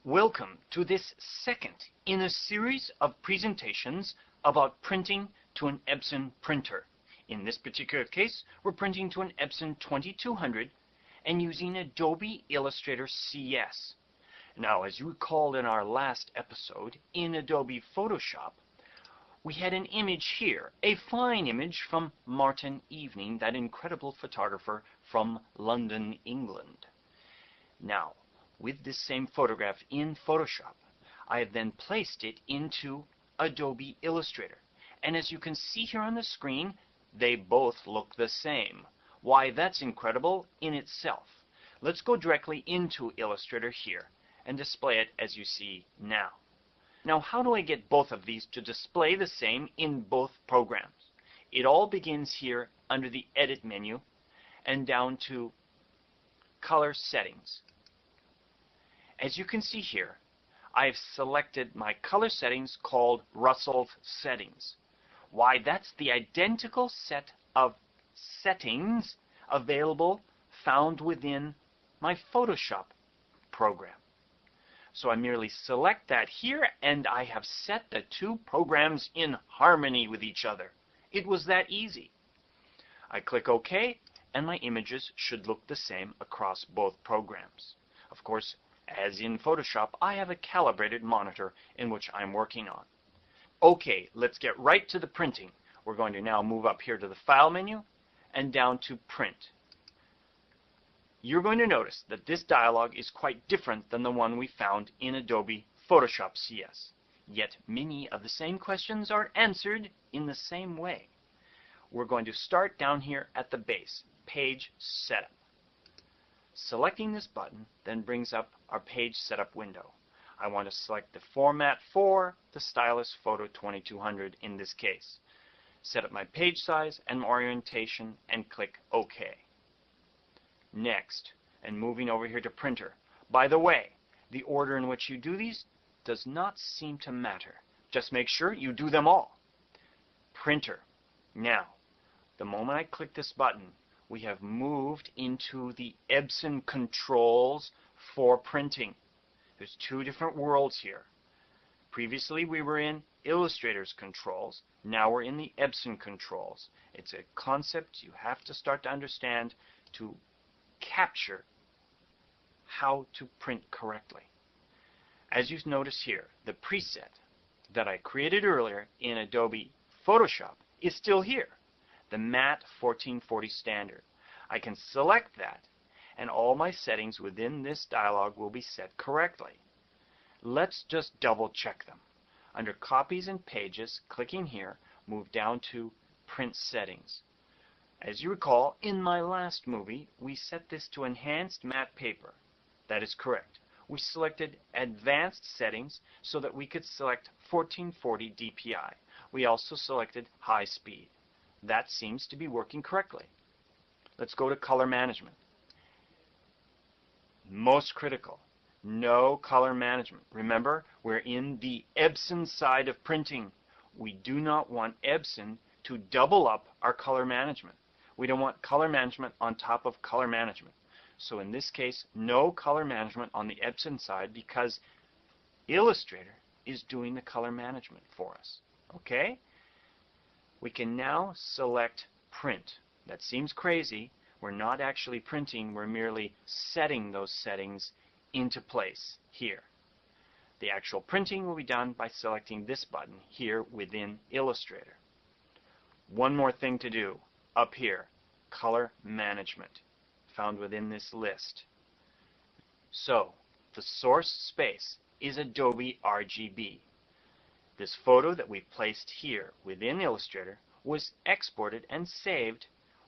Welcome to this second in a series of presentations about printing to an Epson printer. In this particular case, we're printing to an Epson 2200 and using Adobe Illustrator CS. Now, as you recall in our last episode, in Adobe Photoshop, we had an image here, a fine image from Martin Evening, that incredible photographer from London, England. Now, with this same photograph in Photoshop, I have then placed it into Adobe Illustrator. And as you can see here on the screen, they both look the same. Why, that's incredible in itself. Let's go directly into Illustrator here and display it as you see now. Now, how do I get both of these to display the same in both programs? It all begins here under the Edit menu and down to Color Settings. As you can see here, I've selected my color settings called Russell's Settings. Why, that's the identical set of settings available found within my Photoshop program. So I merely select that here and I have set the two programs in harmony with each other. It was that easy. I click OK and my images should look the same across both programs. Of course, as in Photoshop, I have a calibrated monitor in which I'm working on. Okay, let's get right to the printing. We're going to now move up here to the File menu and down to Print. You're going to notice that this dialog is quite different than the one we found in Adobe Photoshop CS. Yet many of the same questions are answered in the same way. We're going to start down here at the base, Page Setup. Selecting this button then brings up our page setup window. I want to select the format for the Stylus Photo 2200 in this case. Set up my page size and orientation and click OK. Next, and moving over here to Printer. By the way, the order in which you do these does not seem to matter. Just make sure you do them all. Printer. Now, the moment I click this button, we have moved into the Epson controls for printing. There's two different worlds here. Previously we were in Illustrator's controls. Now we're in the Epson controls. It's a concept you have to start to understand to capture how to print correctly. As you notice here, the preset that I created earlier in Adobe Photoshop is still here. The Matte 1440 standard. I can select that and all my settings within this dialog will be set correctly. Let's just double check them. Under Copies and Pages, clicking here, move down to Print Settings. As you recall, in my last movie, we set this to Enhanced Matte Paper. That is correct. We selected Advanced Settings so that we could select 1440 DPI. We also selected High Speed. That seems to be working correctly. Let's go to Color Management. Most critical, no color management. Remember, we're in the Epson side of printing. We do not want Epson to double up our color management. We don't want color management on top of color management. So in this case, no color management on the Epson side because Illustrator is doing the color management for us. Okay? We can now select Print. That seems crazy. We're not actually printing, we're merely setting those settings into place here. The actual printing will be done by selecting this button here within Illustrator. One more thing to do. Up here, Color Management, found within this list. So, the source space is Adobe RGB. This photo that we placed here within Illustrator was exported and saved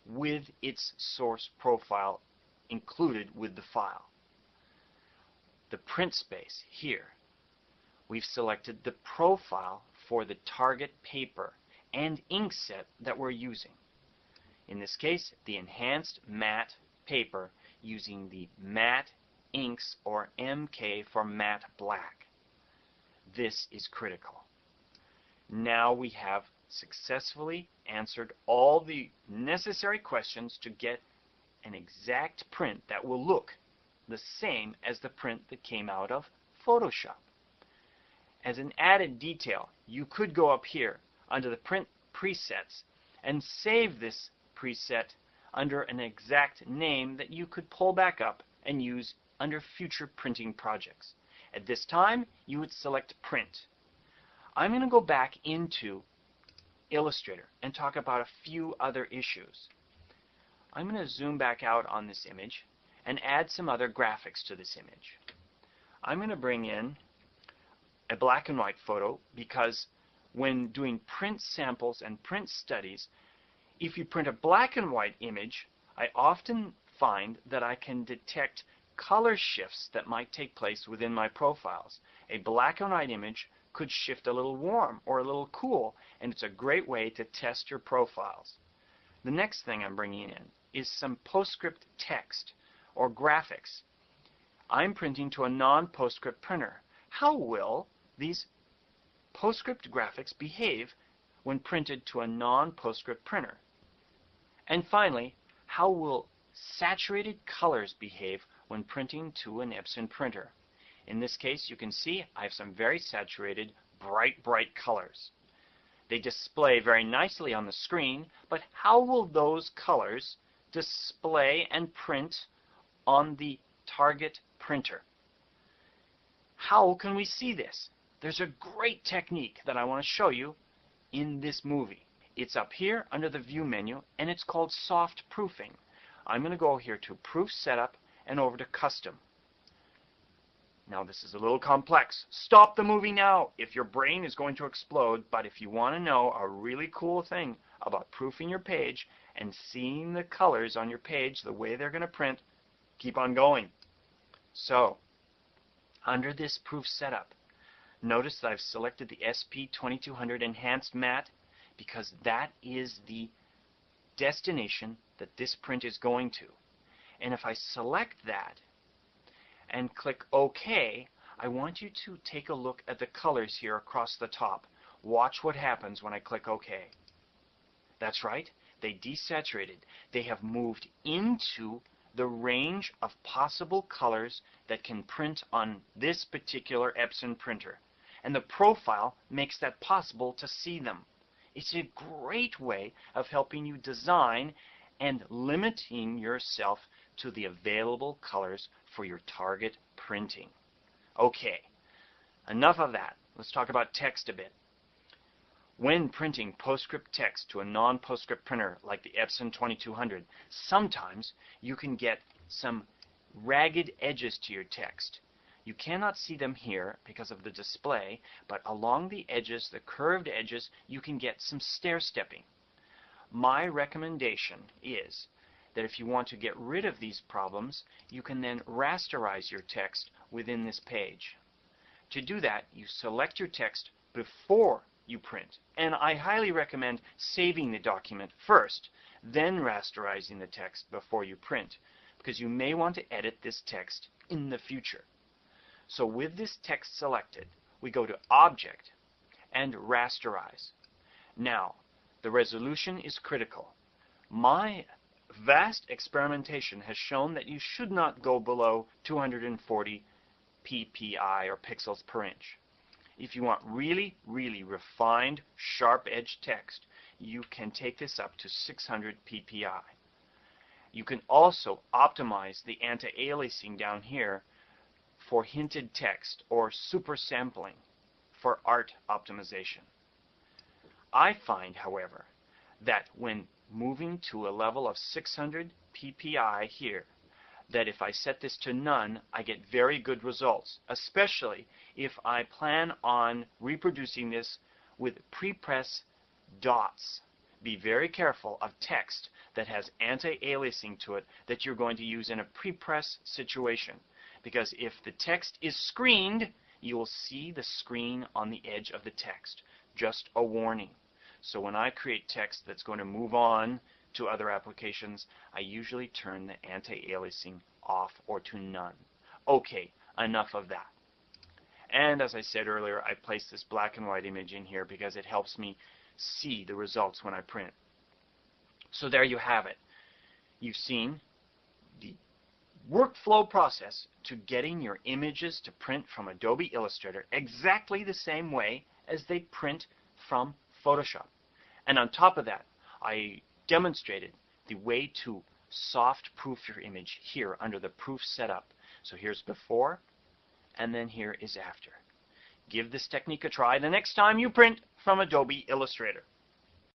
with its source profile included with the file. The print space here, we've selected the profile for the target paper and ink set that we're using. In this case, the Enhanced Matte Paper using the Matte Inks or MK for Matte Black. This is critical. Now we have successfully answered all the necessary questions to get an exact print that will look the same as the print that came out of Photoshop. As an added detail, you could go up here under the print presets and save this preset under an exact name that you could pull back up and use under future printing projects. At this time, you would select Print. I'm going to go back into Illustrator and talk about a few other issues. I'm going to zoom back out on this image and add some other graphics to this image. I'm going to bring in a black and white photo because when doing print samples and print studies, if you print a black and white image, I often find that I can detect color shifts that might take place within my profiles. A black and white image could shift a little warm or a little cool, and it's a great way to test your profiles. The next thing I'm bringing in is some PostScript text or graphics. I'm printing to a non-PostScript printer. How will these PostScript graphics behave when printed to a non-PostScript printer? And finally, how will saturated colors behave when printing to an Epson printer? In this case, you can see I have some very saturated, bright colors. They display very nicely on the screen, but how will those colors display and print on the target printer? How can we see this? There's a great technique that I want to show you in this movie. It's up here under the View menu, and it's called Soft Proofing. I'm going to go here to Proof Setup and over to Custom. Now this is a little complex. Stop the movie now if your brain is going to explode, but if you want to know a really cool thing about proofing your page and seeing the colors on your page the way they're going to print, keep on going. So, under this Proof Setup, notice that I've selected the SP2200 Enhanced Matte because that is the destination that this print is going to. And if I select that and click OK, I want you to take a look at the colors here across the top. Watch what happens when I click OK. That's right, they desaturated. They have moved into the range of possible colors that can print on this particular Epson printer. And the profile makes that possible to see them. It's a great way of helping you design and limiting yourself to the available colors for your target printing. Okay, enough of that. Let's talk about text a bit. When printing PostScript text to a non-PostScript printer like the Epson 2200, sometimes you can get some ragged edges to your text. You cannot see them here because of the display, but along the edges, the curved edges, you can get some stair-stepping. My recommendation is that if you want to get rid of these problems, you can then rasterize your text within this page. To do that, you select your text before you print, and I highly recommend saving the document first, then rasterizing the text before you print, because you may want to edit this text in the future. So with this text selected, we go to Object and Rasterize. Now, the resolution is critical. My vast experimentation has shown that you should not go below 240 ppi or pixels per inch. If you want really refined, sharp-edged text, you can take this up to 600 ppi. You can also optimize the anti-aliasing down here for hinted text or super sampling for art optimization. I find, however, that when moving to a level of 600 ppi here, that if I set this to none, I get very good results, especially if I plan on reproducing this with pre-press dots. Be very careful of text that has anti-aliasing to it that you're going to use in a pre-press situation, because if the text is screened, you will see the screen on the edge of the text. Just a warning. So when I create text that's going to move on to other applications, I usually turn the anti-aliasing off or to none. Okay, enough of that. And as I said earlier, I placed this black and white image in here because it helps me see the results when I print. So there you have it. You've seen the workflow process to getting your images to print from Adobe Illustrator exactly the same way as they print from Photoshop. And on top of that, I demonstrated the way to soft proof your image here under the proof setup. So here's before, and then here is after. Give this technique a try the next time you print from Adobe Illustrator.